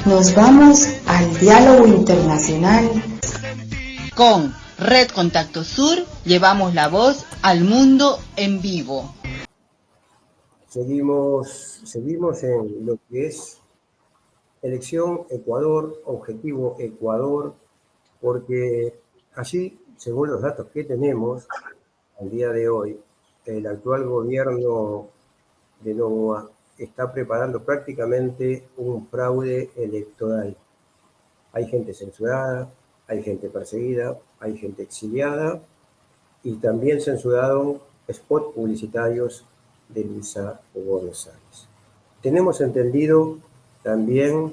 Nos vamos al diálogo internacional. Con Red Contacto Sur llevamos la voz al mundo en vivo. Seguimos en lo que es elección Ecuador, objetivo Ecuador, porque allí, según los datos que tenemos al día de hoy, el actual gobierno de Noboa está preparando prácticamente un fraude electoral. Hay gente censurada, hay gente perseguida, hay gente exiliada y también censuraron spots publicitarios de Luisa González. Tenemos entendido también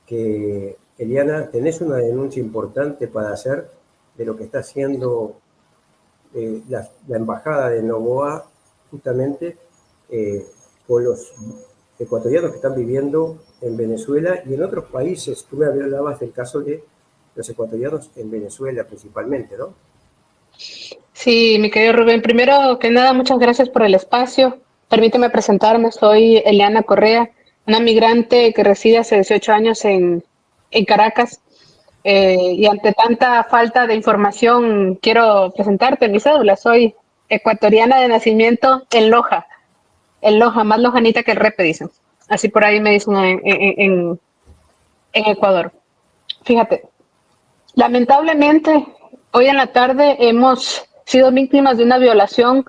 que, Eliana, tenés una denuncia importante para hacer de lo que está haciendo la embajada de Noboa justamente con los ecuatorianos que están viviendo en Venezuela y en otros países. Tú me hablabas del caso de los ecuatorianos en Venezuela principalmente, ¿no? Sí, mi querido Rubén, primero que nada, muchas gracias por el espacio. Permíteme presentarme, soy Eliana Correa, una migrante que reside hace 18 años en Caracas. Y ante tanta falta de información, quiero presentarte mi cédula. Soy ecuatoriana de nacimiento en Loja, más lojanita que el repe, dicen. Así por ahí me dicen en Ecuador. Fíjate, lamentablemente, hoy en la tarde hemos sido víctimas de una violación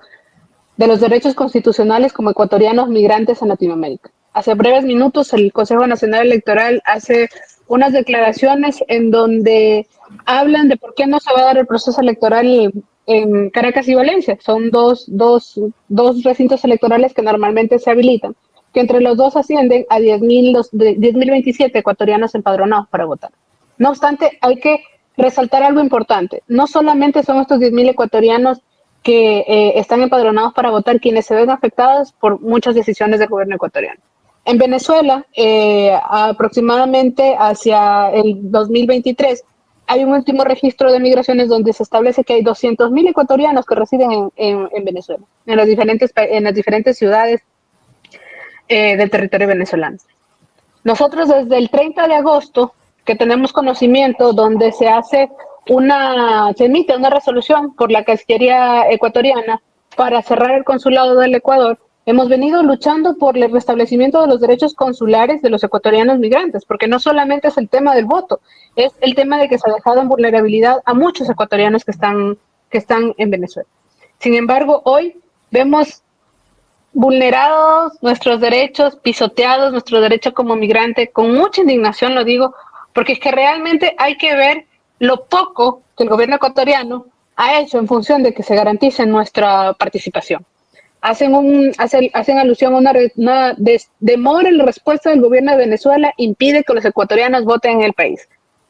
de los derechos constitucionales como ecuatorianos migrantes en Latinoamérica. Hace breves minutos el Consejo Nacional Electoral hace unas declaraciones en donde hablan de por qué no se va a dar el proceso electoral en Caracas y Valencia. Son dos recintos electorales que normalmente se habilitan, que entre los dos ascienden a 10.027 ecuatorianos empadronados para votar. No obstante, hay que resaltar algo importante. No solamente son estos 10.000 ecuatorianos que están empadronados para votar quienes se ven afectados por muchas decisiones del gobierno ecuatoriano. En Venezuela, aproximadamente hacia el 2023, hay un último registro de migraciones donde se establece que hay 200.000 ecuatorianos que residen en Venezuela, en las diferentes ciudades del territorio venezolano. Nosotros desde el 30 de agosto, que tenemos conocimiento, donde se emite una resolución por la Cancillería ecuatoriana para cerrar el consulado del Ecuador, hemos venido luchando por el restablecimiento de los derechos consulares de los ecuatorianos migrantes, porque no solamente es el tema del voto, es el tema de que se ha dejado en vulnerabilidad a muchos ecuatorianos que están en Venezuela. Sin embargo, hoy vemos vulnerados nuestros derechos, pisoteados nuestro derecho como migrante, con mucha indignación lo digo, porque es que realmente hay que ver lo poco que el gobierno ecuatoriano ha hecho en función de que se garantice nuestra participación. Hacen alusión a una demora en la respuesta del gobierno de Venezuela, impide que los ecuatorianos voten en el país.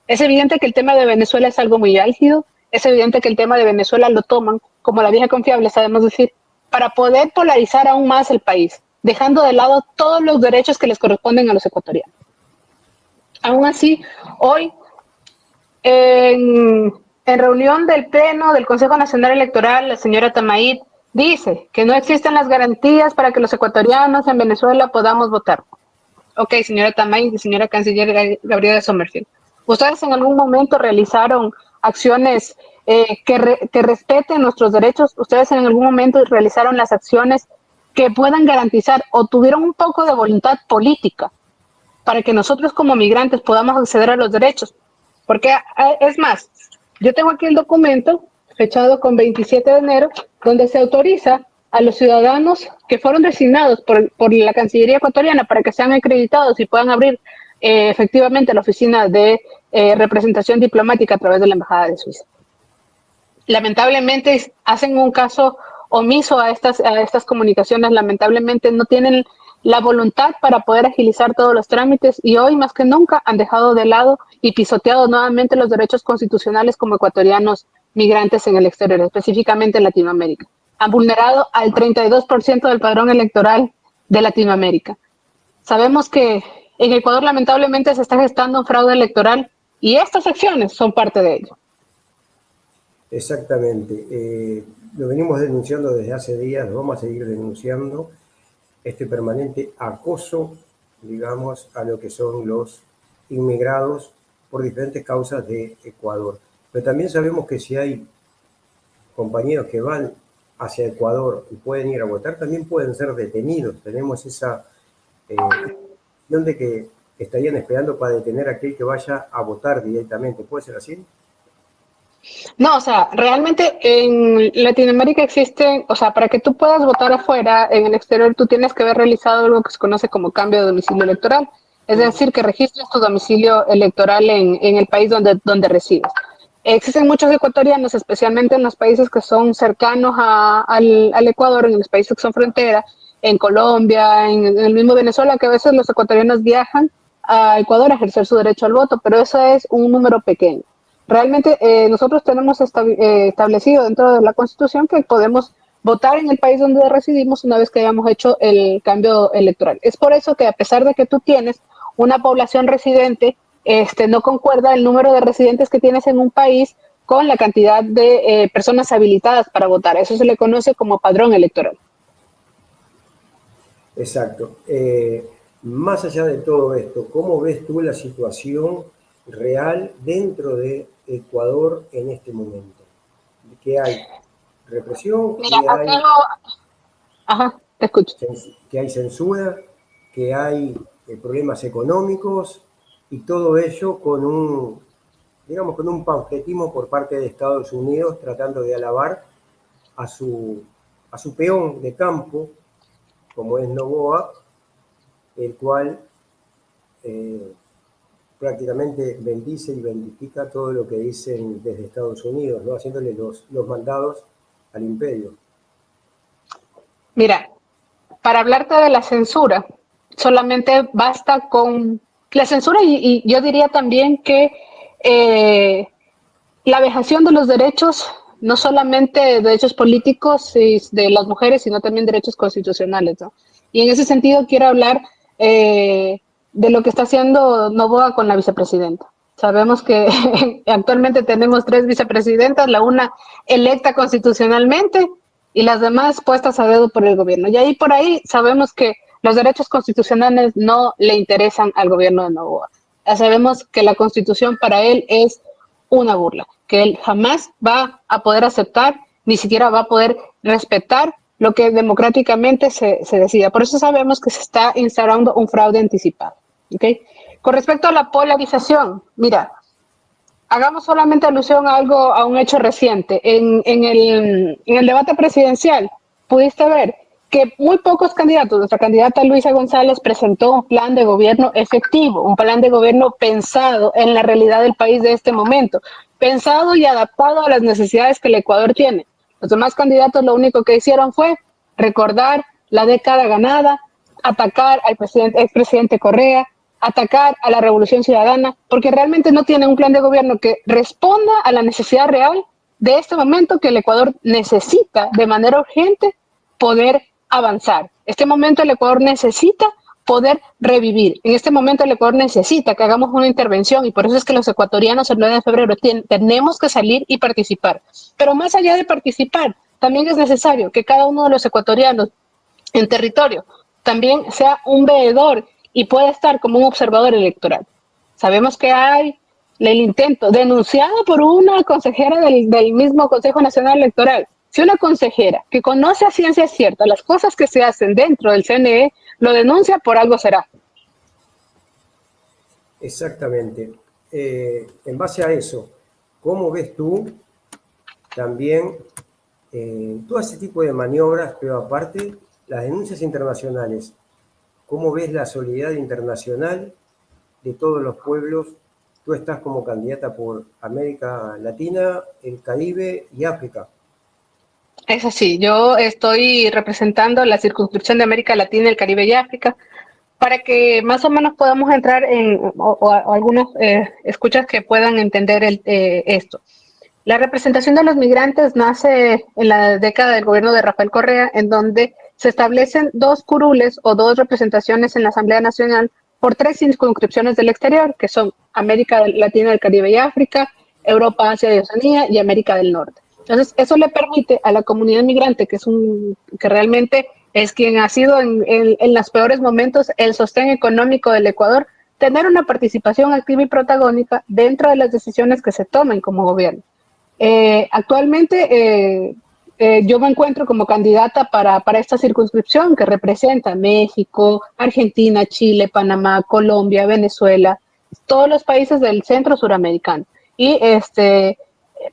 Es evidente que el tema de Venezuela es algo muy álgido, es evidente que el tema de Venezuela lo toman como la vieja confiable, sabemos decir, para poder polarizar aún más el país, dejando de lado todos los derechos que les corresponden a los ecuatorianos. Aún así, hoy, en reunión del Pleno del Consejo Nacional Electoral, la señora Tamaid dice que no existen las garantías para que los ecuatorianos en Venezuela podamos votar. Ok, señora Tamaid y señora Canciller Gabriela Sommerfield, ¿ustedes en algún momento realizaron acciones que respeten nuestros derechos? ¿Ustedes en algún momento realizaron las acciones que puedan garantizar o tuvieron un poco de voluntad política para que nosotros como migrantes podamos acceder a los derechos? Porque es más, yo tengo aquí el documento fechado con 27 de enero, donde se autoriza a los ciudadanos que fueron designados por la Cancillería ecuatoriana para que sean acreditados y puedan abrir efectivamente la oficina de representación diplomática a través de la Embajada de Suiza. Lamentablemente hacen un caso omiso a estas comunicaciones, lamentablemente no tienen la voluntad para poder agilizar todos los trámites y hoy más que nunca han dejado de lado y pisoteado nuevamente los derechos constitucionales como ecuatorianos migrantes en el exterior, específicamente en Latinoamérica. Han vulnerado al 32% del padrón electoral de Latinoamérica. Sabemos que en Ecuador lamentablemente se está gestando un fraude electoral y estas acciones son parte de ello. Exactamente. Lo venimos denunciando desde hace días, lo vamos a seguir denunciando, este permanente acoso digamos, a lo que son los inmigrados por diferentes causas de Ecuador. Pero también sabemos que si hay compañeros que van hacia Ecuador y pueden ir a votar, también pueden ser detenidos. Tenemos esa opción de que estarían esperando para detener a aquel que vaya a votar directamente. ¿Puede ser así? No, o sea, realmente en Latinoamérica existe, o sea, para que tú puedas votar afuera, en el exterior, tú tienes que haber realizado algo que se conoce como cambio de domicilio electoral. Es decir, que registres tu domicilio electoral en el país donde resides. Existen muchos ecuatorianos, especialmente en los países que son cercanos al Ecuador, en los países que son frontera, en Colombia, en el mismo Venezuela, que a veces los ecuatorianos viajan a Ecuador a ejercer su derecho al voto, pero eso es un número pequeño. Realmente nosotros tenemos establecido dentro de la Constitución que podemos votar en el país donde residimos una vez que hayamos hecho el cambio electoral. Es por eso que a pesar de que tú tienes una población residente, no concuerda el número de residentes que tienes en un país con la cantidad de personas habilitadas para votar. Eso se le conoce como padrón electoral. Exacto. Más allá de todo esto, ¿cómo ves tú la situación real dentro de Ecuador en este momento? ¿Qué hay? ¿Represión? Mira, aquí ajá, te escucho. Que hay censura? ¿Que hay problemas económicos? Y todo ello con un, digamos, con un paupetismo por parte de Estados Unidos tratando de alabar a su peón de campo, como es Noboa, el cual prácticamente bendice y bendifica todo lo que dicen desde Estados Unidos, ¿no? Haciéndole los mandados al imperio. Mira, para hablarte de la censura, solamente basta con la censura y yo diría también que la vejación de los derechos, no solamente derechos políticos y de las mujeres, sino también derechos constitucionales, ¿no? Y en ese sentido quiero hablar de lo que está haciendo Noboa con la vicepresidenta. Sabemos que actualmente tenemos 3 vicepresidentas, la una electa constitucionalmente y las demás puestas a dedo por el gobierno. Y ahí por ahí sabemos que los derechos constitucionales no le interesan al gobierno de Noboa. Ya sabemos que la constitución para él es una burla, que él jamás va a poder aceptar, ni siquiera va a poder respetar lo que democráticamente se decida. Por eso sabemos que se está instaurando un fraude anticipado. ¿Okay? Con respecto a la polarización, mira, hagamos solamente alusión a a un hecho reciente. En el debate presidencial, pudiste ver que muy pocos candidatos, nuestra candidata Luisa González presentó un plan de gobierno efectivo, un plan de gobierno pensado en la realidad del país de este momento, pensado y adaptado a las necesidades que el Ecuador tiene. Los demás candidatos lo único que hicieron fue recordar la década ganada, atacar al expresidente Correa, atacar a la Revolución Ciudadana, porque realmente no tiene un plan de gobierno que responda a la necesidad real de este momento que el Ecuador necesita de manera urgente poder avanzar. Este momento el Ecuador necesita poder revivir. En este momento el Ecuador necesita que hagamos una intervención y por eso es que los ecuatorianos el 9 de febrero tenemos que salir y participar. Pero más allá de participar, también es necesario que cada uno de los ecuatorianos en territorio también sea un veedor y pueda estar como un observador electoral. Sabemos que hay el intento denunciado por una consejera del mismo Consejo Nacional Electoral. Si una consejera que conoce a ciencia cierta las cosas que se hacen dentro del CNE lo denuncia, por algo será. Exactamente. En base a eso, ¿cómo ves tú también todo ese tipo de maniobras, pero aparte las denuncias internacionales? ¿Cómo ves la solidaridad internacional de todos los pueblos? Tú estás como candidata por América Latina, el Caribe y África. Es así, yo estoy representando la circunscripción de América Latina, el Caribe y África, para que más o menos podamos entrar en algunas escuchas que puedan entender esto. La representación de los migrantes nace en la década del gobierno de Rafael Correa, en donde se establecen 2 curules o 2 representaciones en la Asamblea Nacional por 3 circunscripciones del exterior, que son América Latina, el Caribe y África, Europa, Asia y Oceanía y América del Norte. Entonces, eso le permite a la comunidad migrante, que realmente es quien ha sido en los peores momentos el sostén económico del Ecuador, tener una participación activa y protagónica dentro de las decisiones que se tomen como gobierno. Actualmente yo me encuentro como candidata para esta circunscripción que representa México, Argentina, Chile, Panamá, Colombia, Venezuela, todos los países del centro suramericano. Y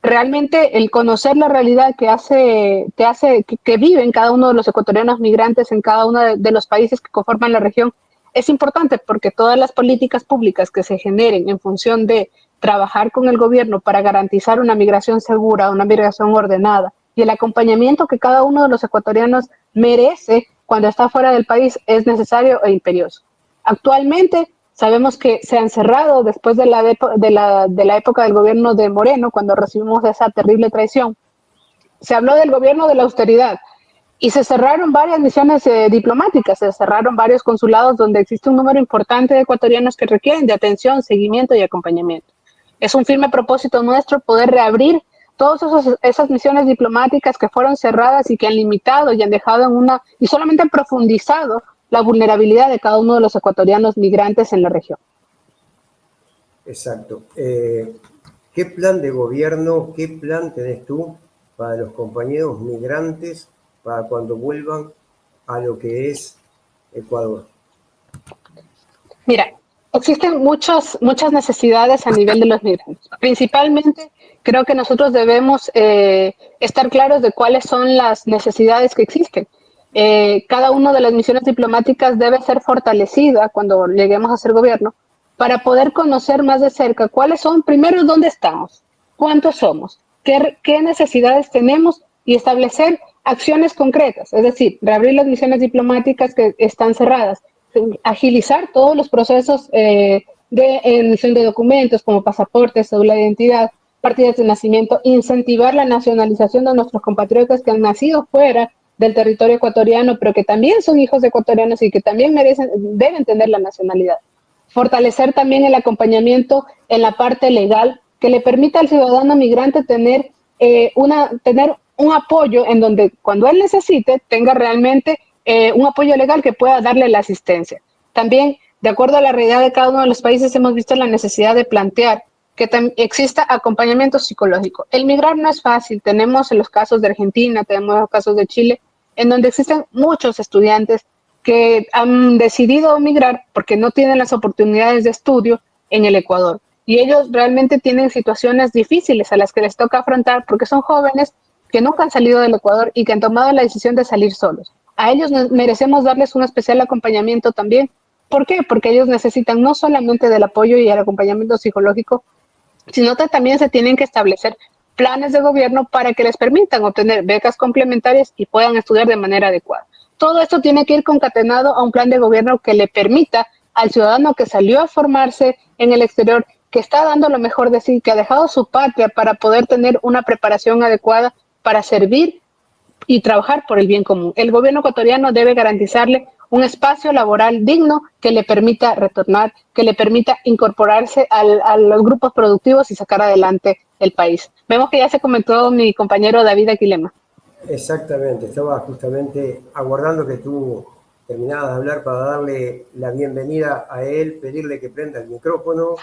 realmente el conocer la realidad que viven cada uno de los ecuatorianos migrantes en cada uno de los países que conforman la región es importante, porque todas las políticas públicas que se generen en función de trabajar con el gobierno para garantizar una migración segura, una migración ordenada y el acompañamiento que cada uno de los ecuatorianos merece cuando está fuera del país es necesario e imperioso. Actualmente sabemos que se han cerrado después de la época del gobierno de Moreno, cuando recibimos esa terrible traición. Se habló del gobierno de la austeridad y se cerraron varias misiones diplomáticas, se cerraron varios consulados donde existe un número importante de ecuatorianos que requieren de atención, seguimiento y acompañamiento. Es un firme propósito nuestro poder reabrir todas esas misiones diplomáticas que fueron cerradas y que han limitado y han dejado y solamente han profundizado la vulnerabilidad de cada uno de los ecuatorianos migrantes en la región. Exacto. ¿Qué plan de gobierno, qué plan tenés tú para los compañeros migrantes para cuando vuelvan a lo que es Ecuador? Mira, existen muchas necesidades a nivel de los migrantes. Principalmente, creo que nosotros debemos estar claros de cuáles son las necesidades que existen. Cada una de las misiones diplomáticas debe ser fortalecida cuando lleguemos a ser gobierno para poder conocer más de cerca cuáles son, primero, dónde estamos, cuántos somos, qué necesidades tenemos y establecer acciones concretas, es decir, reabrir las misiones diplomáticas que están cerradas, agilizar todos los procesos de emisión de documentos como pasaportes, cédula de identidad, partidas de nacimiento, incentivar la nacionalización de nuestros compatriotas que han nacido fuera del territorio ecuatoriano, pero que también son hijos de ecuatorianos y que también deben tener la nacionalidad. Fortalecer también el acompañamiento en la parte legal que le permita al ciudadano migrante tener un apoyo en donde cuando él necesite tenga realmente un apoyo legal que pueda darle la asistencia. También, de acuerdo a la realidad de cada uno de los países, hemos visto la necesidad de plantear que exista acompañamiento psicológico. El migrar no es fácil. Tenemos los casos de Argentina, tenemos los casos de Chile, en donde existen muchos estudiantes que han decidido migrar porque no tienen las oportunidades de estudio en el Ecuador. Y ellos realmente tienen situaciones difíciles a las que les toca afrontar porque son jóvenes que nunca han salido del Ecuador y que han tomado la decisión de salir solos. A ellos merecemos darles un especial acompañamiento también. ¿Por qué? Porque ellos necesitan no solamente del apoyo y el acompañamiento psicológico, sino que también se tienen que establecer planes de gobierno para que les permitan obtener becas complementarias y puedan estudiar de manera adecuada. Todo esto tiene que ir concatenado a un plan de gobierno que le permita al ciudadano que salió a formarse en el exterior, que está dando lo mejor de sí, que ha dejado su patria para poder tener una preparación adecuada para servir y trabajar por el bien común. El gobierno ecuatoriano debe garantizarle un espacio laboral digno que le permita retornar, que le permita incorporarse a los grupos productivos y sacar adelante el país. Vemos que ya se comentó mi compañero David Aquilema. Exactamente, estaba justamente aguardando que tú terminaras de hablar para darle la bienvenida a él, pedirle que prenda el micrófono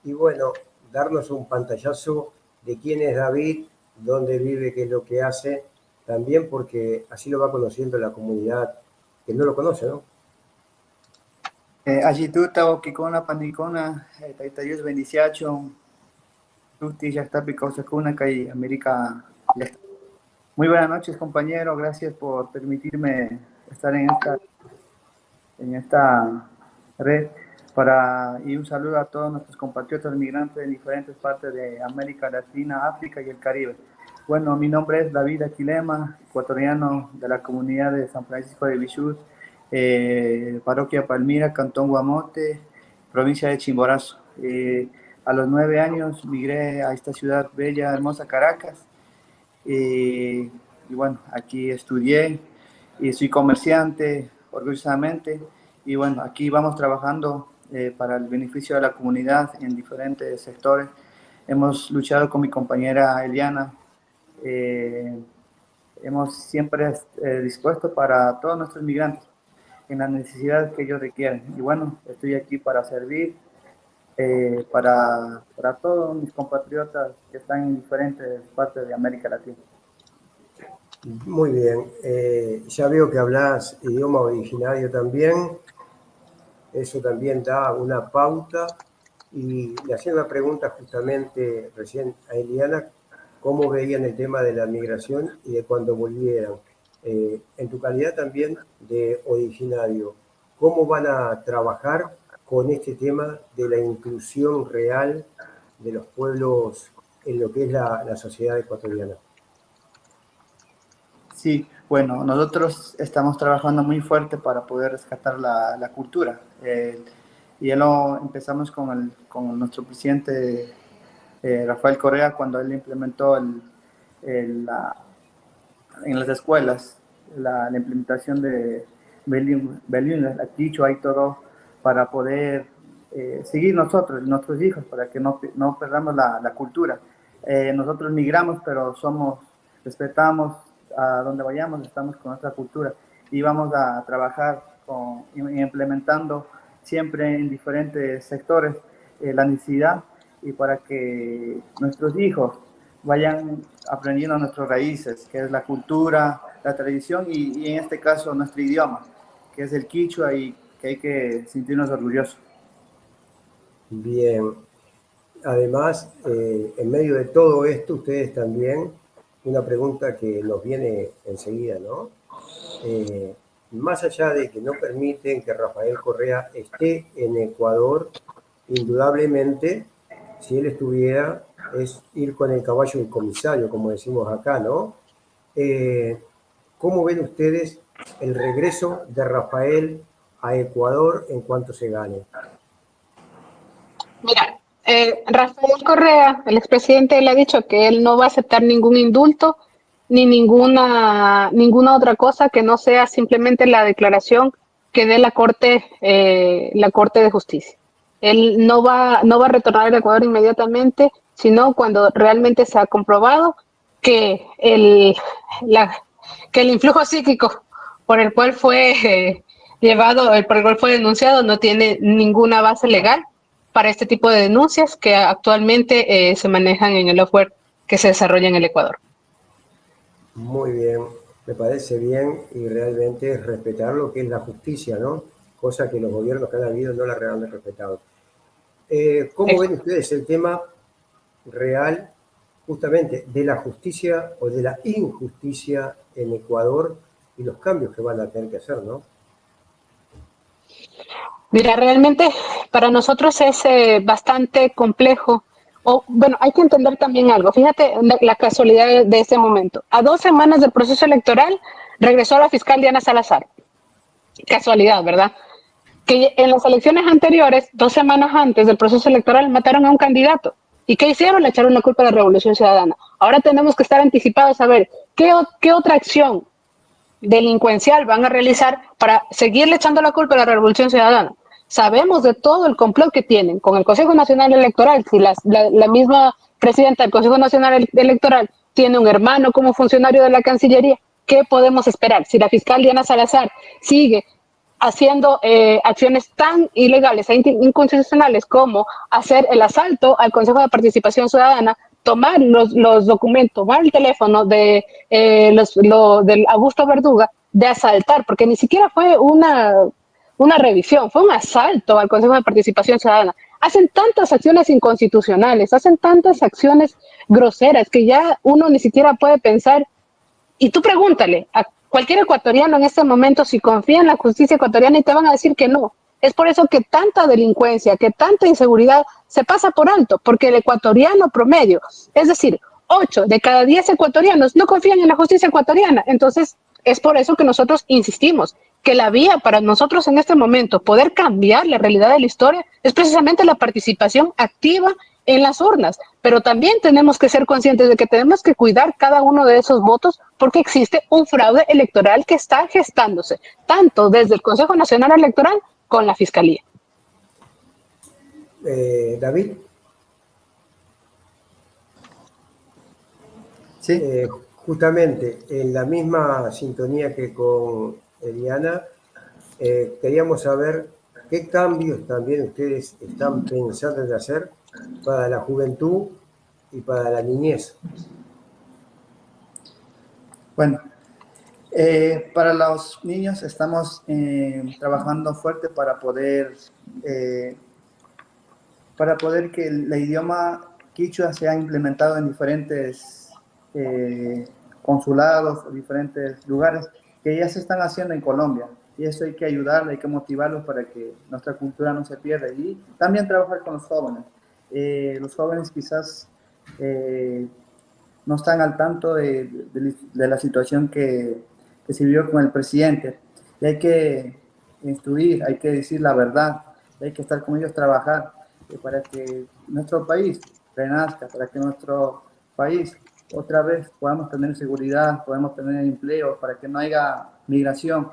y bueno, darnos un pantallazo de quién es David, dónde vive, qué es lo que hace, también porque así lo va conociendo la comunidad que no lo conoce, ¿no? Agituta, Okikona, Panicona, Taitayus, Bendiciacho, Tuti, Yaktapi, Causacuna, Kai, América. Muy buenas noches, compañero. Gracias por permitirme estar en esta red y un saludo a todos nuestros compatriotas migrantes de diferentes partes de América Latina, África y el Caribe. Bueno, mi nombre es David Aquilema, ecuatoriano de la comunidad de San Francisco de Bichú, parroquia Palmira, Cantón Guamote, provincia de Chimborazo. A los 9 años migré a esta ciudad bella, hermosa, Caracas. Y bueno, aquí estudié y soy comerciante, orgullosamente. Y bueno, aquí vamos trabajando para el beneficio de la comunidad en diferentes sectores. Hemos luchado con mi compañera Eliana hemos siempre dispuesto para todos nuestros migrantes en las necesidades que ellos requieren. Y bueno, estoy aquí para servir para todos mis compatriotas que están en diferentes partes de América Latina. Muy bien. Ya veo que hablas idioma originario también. Eso también da una pauta. Y le hacía una pregunta justamente recién a Eliana, cómo veían el tema de la migración y de cuando volvieran. En tu calidad también de originario, ¿cómo van a trabajar con este tema de la inclusión real de los pueblos en lo que es la sociedad ecuatoriana? Sí, bueno, nosotros estamos trabajando muy fuerte para poder rescatar la cultura. Y ya lo empezamos con nuestro presidente Rafael Correa cuando él implementó en las escuelas la implementación de bilingüe, la quichua y todo, para poder seguir nuestros hijos, para que no perdamos la cultura. Nosotros migramos, pero respetamos a donde vayamos, estamos con nuestra cultura y vamos a trabajar implementando siempre en diferentes sectores la necesidad y para que nuestros hijos vayan aprendiendo nuestras raíces, que es la cultura, la tradición y en este caso nuestro idioma, que es el quichua y que hay que sentirnos orgullosos. Bien. Además, en medio de todo esto, ustedes también, una pregunta que nos viene enseguida, ¿no? Más allá de que no permiten que Rafael Correa esté en Ecuador, indudablemente, si él estuviera, es ir con el caballo del comisario, como decimos acá, ¿no? ¿Cómo ven ustedes el regreso de Rafael a Ecuador en cuanto se gane? Mira, Rafael Correa, el expresidente, él ha dicho que él no va a aceptar ningún indulto ni ninguna otra cosa que no sea simplemente la declaración que dé la Corte de Justicia. Él no va a retornar al Ecuador inmediatamente, sino cuando realmente se ha comprobado que que el influjo psíquico por el cual fue por el cual fue denunciado no tiene ninguna base legal para este tipo de denuncias que actualmente se manejan en el software que se desarrolla en el Ecuador. Muy bien, me parece bien y realmente es respetar lo que es la justicia, ¿no? Cosa que los gobiernos que han habido no la han respetado. ¿Cómo ven ustedes el tema real justamente de la justicia o de la injusticia en Ecuador y los cambios que van a tener que hacer, ¿no? Mira, realmente para nosotros es bastante complejo. Bueno, hay que entender también algo. Fíjate la casualidad de este momento. A 2 semanas del proceso electoral regresó la fiscal Diana Salazar. Casualidad, ¿verdad? Que en las elecciones anteriores, 2 semanas antes del proceso electoral, mataron a un candidato. ¿Y qué hicieron? Le echaron la culpa a la Revolución Ciudadana. Ahora tenemos que estar anticipados a ver qué otra acción delincuencial van a realizar para seguirle echando la culpa a la Revolución Ciudadana. Sabemos de todo el complot que tienen con el Consejo Nacional Electoral. Si la misma presidenta del Consejo Nacional Electoral tiene un hermano como funcionario de la Cancillería, ¿qué podemos esperar? Si la fiscal Diana Salazar sigue haciendo acciones tan ilegales e inconstitucionales como hacer el asalto al Consejo de Participación Ciudadana, tomar los documentos, tomar el teléfono del Augusto Verduga, de asaltar, porque ni siquiera fue una revisión, fue un asalto al Consejo de Participación Ciudadana. Hacen tantas acciones inconstitucionales, hacen tantas acciones groseras que ya uno ni siquiera puede pensar. Y tú pregúntale a cualquier ecuatoriano en este momento si confía en la justicia ecuatoriana y te van a decir que no. Es por eso que tanta delincuencia, que tanta inseguridad se pasa por alto, porque el ecuatoriano promedio, es decir, 8 de cada 10 ecuatorianos no confían en la justicia ecuatoriana. Entonces, es por eso que nosotros insistimos que la vía para nosotros en este momento poder cambiar la realidad de la historia es precisamente la participación activa en las urnas, pero también tenemos que ser conscientes de que tenemos que cuidar cada uno de esos votos porque existe un fraude electoral que está gestándose, tanto desde el Consejo Nacional Electoral con la Fiscalía. David. Sí. Justamente en la misma sintonía que con Eliana, queríamos saber qué cambios también ustedes están pensando en hacer para la juventud y para la niñez. Bueno, para los niños estamos trabajando fuerte eh, para poder que el idioma quichua sea implementado en diferentes consulados o diferentes lugares que ya se están haciendo en Colombia. Y eso hay que ayudarle, hay que motivarlos para que nuestra cultura no se pierda. Y también trabajar con los jóvenes. Los jóvenes quizás no están al tanto de la situación que se vivió con el presidente. Y hay que instruir, hay que decir la verdad, hay que estar con ellos, trabajar para que nuestro país renazca, para que nuestro país otra vez podamos tener seguridad, podamos tener empleo, para que no haya migración.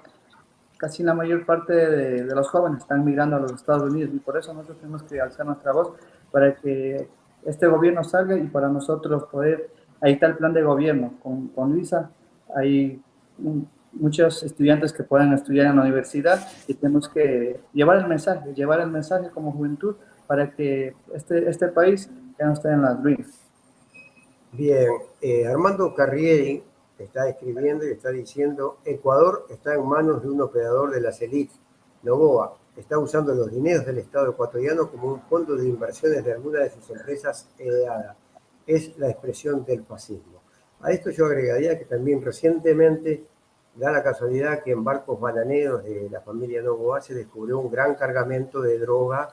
Casi la mayor parte de los jóvenes están migrando a los Estados Unidos y por eso nosotros tenemos que alzar nuestra voz para que este gobierno salga y para nosotros poder, ahí está el plan de gobierno, con Luisa hay muchos estudiantes que pueden estudiar en la universidad y tenemos que llevar el mensaje como juventud para que este país ya no esté en las ruinas. Bien, Armando Carrieri está escribiendo y está diciendo: Ecuador está en manos de un operador de las élites, Noboa. Está usando los dineros del Estado ecuatoriano como un fondo de inversiones de alguna de sus empresas heredadas. Es la expresión del fascismo. A esto yo agregaría que también recientemente da la casualidad que en barcos bananeros de la familia Noboa se descubrió un gran cargamento de droga,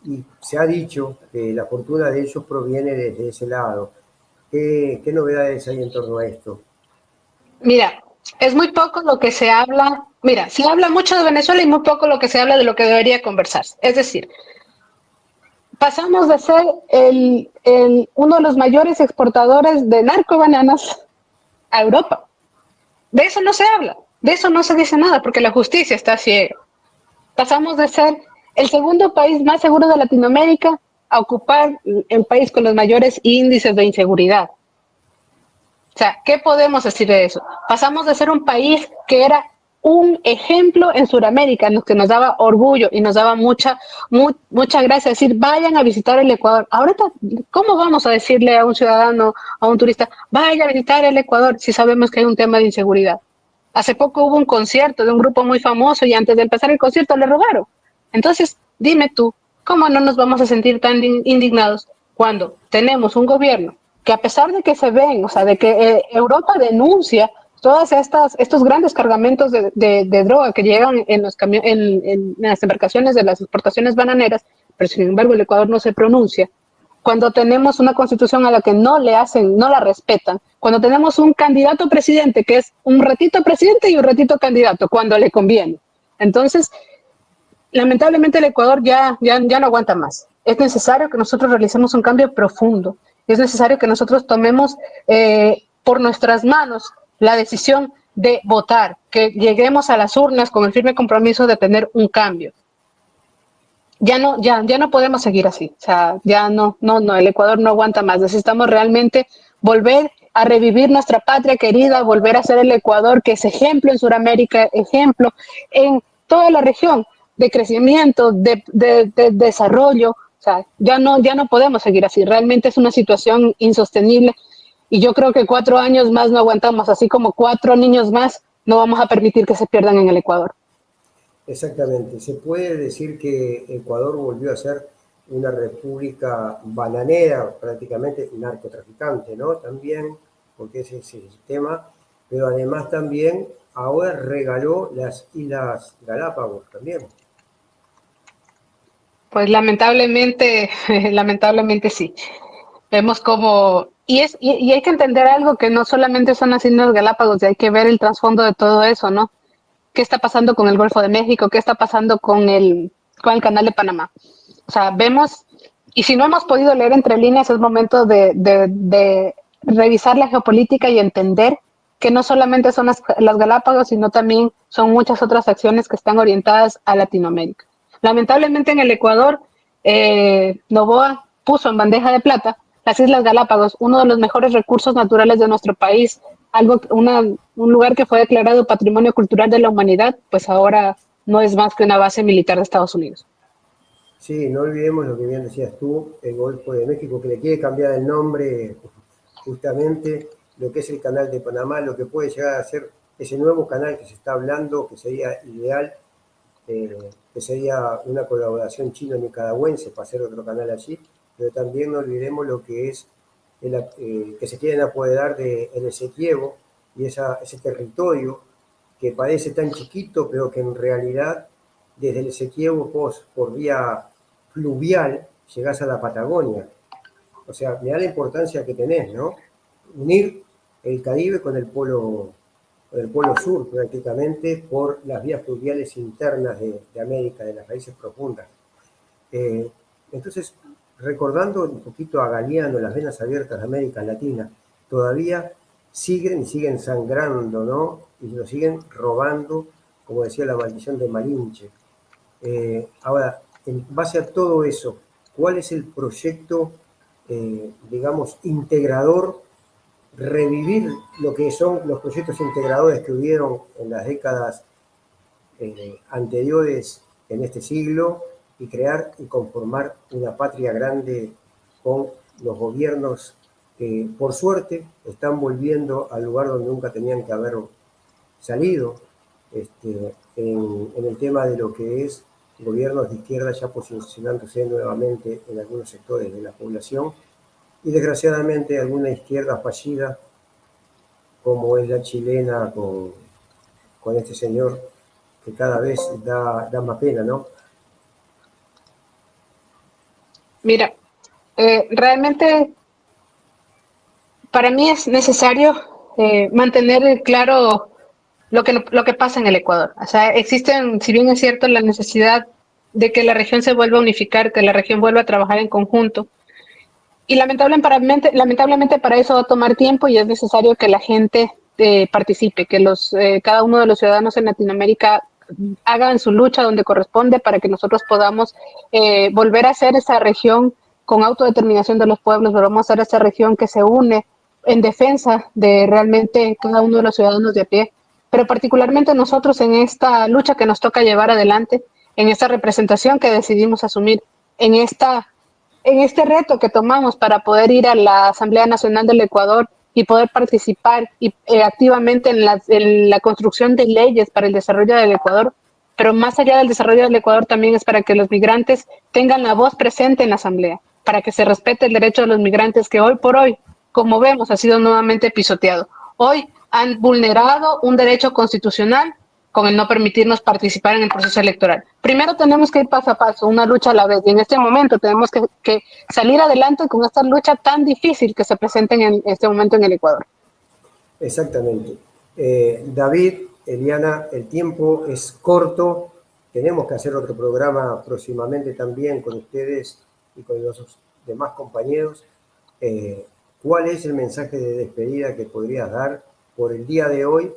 y se ha dicho que la fortuna de ellos proviene desde ese lado. ¿Qué novedades hay en torno a esto? Mira, es muy poco lo que se habla. Mira, se habla mucho de Venezuela y muy poco lo que se habla de lo que debería conversarse. Es decir, pasamos de ser uno de los mayores exportadores de narcobananas a Europa. De eso no se habla, de eso no se dice nada porque la justicia está ciega. Pasamos de ser el segundo país más seguro de Latinoamérica a ocupar el país con los mayores índices de inseguridad. O sea, ¿qué podemos decir de eso? Pasamos de ser un país que era un ejemplo en Sudamérica, en lo que nos daba orgullo y nos daba mucha gracia decir, vayan a visitar el Ecuador. Ahorita, ¿cómo vamos a decirle a un ciudadano, a un turista, vaya a visitar el Ecuador si sabemos que hay un tema de inseguridad? Hace poco hubo un concierto de un grupo muy famoso y antes de empezar el concierto le robaron. Entonces, dime tú, ¿cómo no nos vamos a sentir tan indignados cuando tenemos un gobierno que a pesar de que se ven, o sea, de que Europa denuncia todas estos grandes cargamentos de droga que llegan en las embarcaciones de las exportaciones bananeras, pero sin embargo el Ecuador no se pronuncia, cuando tenemos una constitución a la que no la respetan, cuando tenemos un candidato presidente que es un ratito presidente y un ratito candidato cuando le conviene. Entonces, lamentablemente el Ecuador ya no aguanta más. Es necesario que nosotros realicemos un cambio profundo. Es necesario que nosotros tomemos por nuestras manos la decisión de votar, que lleguemos a las urnas con el firme compromiso de tener un cambio. Ya no podemos seguir así. O sea, ya no, el Ecuador no aguanta más. Necesitamos realmente volver a revivir nuestra patria querida, volver a ser el Ecuador que es ejemplo en Sudamérica, ejemplo en toda la región de crecimiento, de desarrollo. O sea, ya no podemos seguir así. Realmente es una situación insostenible y yo creo que 4 años más no aguantamos, así como 4 niños más no vamos a permitir que se pierdan en el Ecuador. Exactamente. Se puede decir que Ecuador volvió a ser una república bananera, prácticamente narcotraficante, ¿no? También, porque ese es el tema, pero además también ahora regaló las Islas Galápagos también. Pues lamentablemente sí. Vemos como, y hay que entender algo, que no solamente son las Islas Galápagos, y hay que ver el trasfondo de todo eso, ¿no? ¿Qué está pasando con el Golfo de México? ¿Qué está pasando con el Canal de Panamá? O sea, vemos, y si no hemos podido leer entre líneas, es momento de revisar la geopolítica y entender que no solamente son las Galápagos, sino también son muchas otras acciones que están orientadas a Latinoamérica. Lamentablemente en el Ecuador, Noboa puso en bandeja de plata las Islas Galápagos, uno de los mejores recursos naturales de nuestro país, un lugar que fue declarado Patrimonio Cultural de la Humanidad, pues ahora no es más que una base militar de Estados Unidos. Sí, no olvidemos lo que bien decías tú, el Golfo de México, que le quiere cambiar el nombre justamente, lo que es el Canal de Panamá, lo que puede llegar a ser ese nuevo canal que se está hablando, que sería ideal, que sería una colaboración chino-nicaragüense para hacer otro canal allí, pero también no olvidemos lo que es que se quieren apoderar del Esequibo y ese territorio que parece tan chiquito, pero que en realidad desde el Esequibo vos por vía fluvial llegás a la Patagonia. O sea, me da la importancia que tenés, ¿no? Unir el Caribe con el polo sur prácticamente por las vías fluviales internas de América, de las raíces profundas. Entonces, recordando un poquito a Galeano, las venas abiertas de América Latina, todavía siguen sangrando, ¿no? Y lo siguen robando, como decía la maldición de Malinche. Ahora, en base a todo eso, ¿cuál es el proyecto, digamos, integrador, revivir lo que son los proyectos integradores que hubieron en las décadas anteriores en este siglo y crear y conformar una patria grande con los gobiernos que, por suerte, están volviendo al lugar donde nunca tenían que haber salido, en el tema de lo que es gobiernos de izquierda ya posicionándose nuevamente en algunos sectores de la población y desgraciadamente alguna izquierda fallida como es la chilena con este señor que cada vez da más pena, ¿no? Mira, realmente para mí es necesario mantener claro lo que pasa en el Ecuador. O sea, existen, si bien es cierto, la necesidad de que la región se vuelva a unificar, que la región vuelva a trabajar en conjunto. Y lamentablemente para eso va a tomar tiempo y es necesario que la gente participe, que cada uno de los ciudadanos en Latinoamérica hagan su lucha donde corresponde para que nosotros podamos volver a ser esa región con autodeterminación de los pueblos, volvamos a ser esa región que se une en defensa de realmente cada uno de los ciudadanos de a pie, pero particularmente nosotros en esta lucha que nos toca llevar adelante, en esta representación que decidimos asumir, en este reto que tomamos para poder ir a la Asamblea Nacional del Ecuador y poder participar activamente en la construcción de leyes para el desarrollo del Ecuador, pero más allá del desarrollo del Ecuador también es para que los migrantes tengan la voz presente en la Asamblea, para que se respete el derecho de los migrantes que hoy por hoy, como vemos, ha sido nuevamente pisoteado. Hoy han vulnerado un derecho constitucional con el no permitirnos participar en el proceso electoral. Primero tenemos que ir paso a paso, una lucha a la vez, y en este momento tenemos que salir adelante con esta lucha tan difícil que se presenta en este momento en el Ecuador. Exactamente. David, Eliana, el tiempo es corto, tenemos que hacer otro programa próximamente también con ustedes y con los demás compañeros. ¿Cuál es el mensaje de despedida que podrías dar por el día de hoy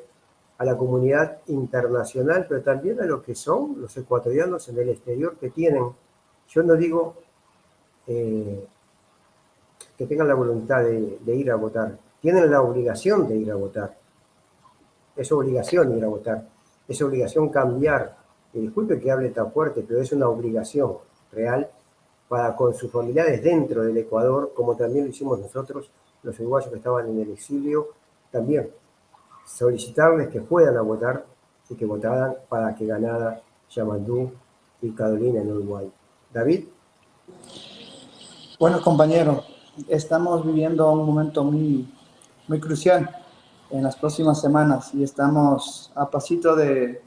a la comunidad internacional, pero también a lo que son los ecuatorianos en el exterior que tienen, yo no digo que tengan la voluntad de ir a votar, tienen la obligación de ir a votar, es obligación ir a votar, es obligación cambiar, y disculpe que hable tan fuerte, pero es una obligación real para con sus familiares dentro del Ecuador, como también lo hicimos nosotros, los uruguayos que estaban en el exilio, también solicitarles que fueran a votar y que votaran para que ganara Yamandú y Carolina en Uruguay. David. Bueno, compañero, estamos viviendo un momento muy, muy crucial en las próximas semanas y estamos a pasito de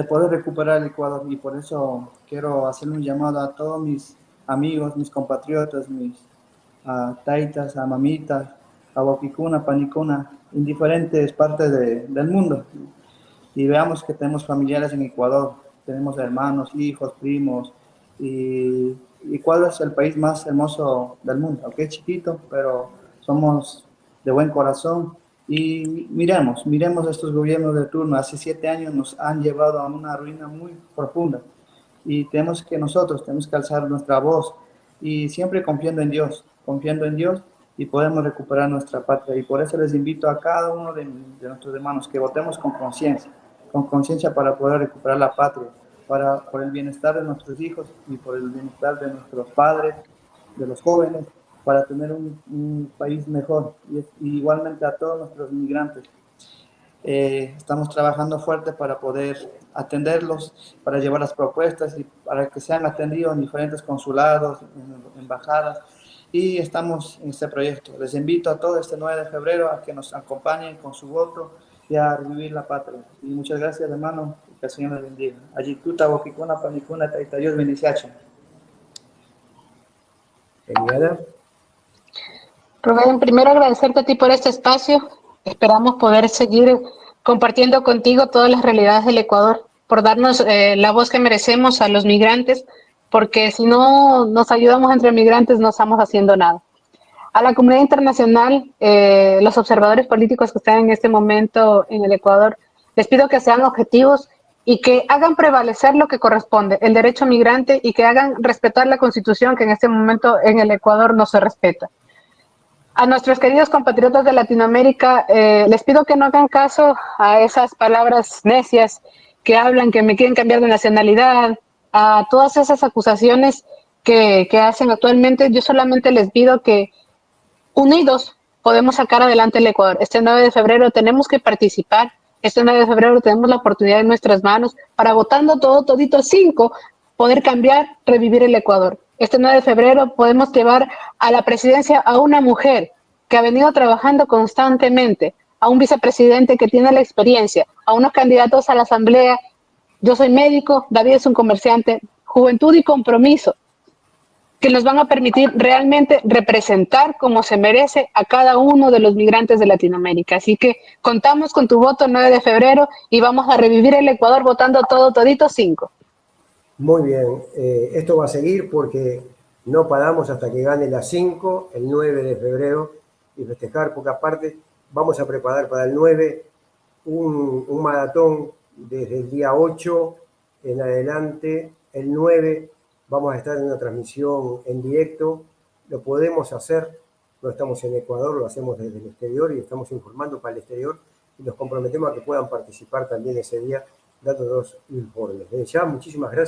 poder recuperar el Ecuador y por eso quiero hacer un llamado a todos mis amigos, mis compatriotas, a taitas, a mamitas, a Wapicuna, Panicuna, en diferentes partes del mundo. Y veamos que tenemos familiares en Ecuador, tenemos hermanos, hijos, primos, y cuál es el país más hermoso del mundo, aunque es chiquito, pero somos de buen corazón. Y miremos estos gobiernos de turno, hace 7 años nos han llevado a una ruina muy profunda. Y nosotros tenemos que alzar nuestra voz y siempre confiando en Dios y podemos recuperar nuestra patria. Y por eso les invito a cada uno de nuestros hermanos que votemos con conciencia para poder recuperar la patria, por el bienestar de nuestros hijos y por el bienestar de nuestros padres, de los jóvenes, para tener un país mejor. Y igualmente a todos nuestros migrantes. Estamos trabajando fuerte para poder atenderlos, para llevar las propuestas y para que sean atendidos en diferentes consulados, en embajadas, y estamos en este proyecto. Les invito a todos este 9 de febrero a que nos acompañen con su voto y a revivir la patria. Y muchas gracias, hermano, y que el Señor les bendiga. Ayituta, Bokikuna, Panicuna, Taitayos, Beniciacho. Eliana. Rubén, primero agradecerte a ti por este espacio. Esperamos poder seguir compartiendo contigo todas las realidades del Ecuador, por darnos la voz que merecemos a los migrantes, porque si no nos ayudamos entre migrantes no estamos haciendo nada. A la comunidad internacional, los observadores políticos que están en este momento en el Ecuador, les pido que sean objetivos y que hagan prevalecer lo que corresponde, el derecho migrante, y que hagan respetar la Constitución, que en este momento en el Ecuador no se respeta. A nuestros queridos compatriotas de Latinoamérica, les pido que no hagan caso a esas palabras necias que hablan que me quieren cambiar de nacionalidad, a todas esas acusaciones que hacen actualmente. Yo solamente les pido que unidos podemos sacar adelante el Ecuador. Este 9 de febrero tenemos que participar. Este 9 de febrero tenemos la oportunidad en nuestras manos para, votando todito 5, poder cambiar, revivir el Ecuador. Este 9 de febrero podemos llevar a la presidencia a una mujer que ha venido trabajando constantemente, a un vicepresidente que tiene la experiencia, a unos candidatos a la asamblea. Yo soy médico, David es un comerciante, juventud y compromiso, que nos van a permitir realmente representar como se merece a cada uno de los migrantes de Latinoamérica. Así que contamos con tu voto el 9 de febrero y vamos a revivir el Ecuador votando todito 5. Muy bien, esto va a seguir porque no paramos hasta que gane las 5, el 9 de febrero, y festejar, porque aparte vamos a preparar para el 9 un maratón desde el día 8 en adelante. El 9 vamos a estar en una transmisión en directo, lo podemos hacer, no estamos en Ecuador, lo hacemos desde el exterior y estamos informando para el exterior, y nos comprometemos a que puedan participar también ese día dándonos informes. Desde ya, muchísimas gracias.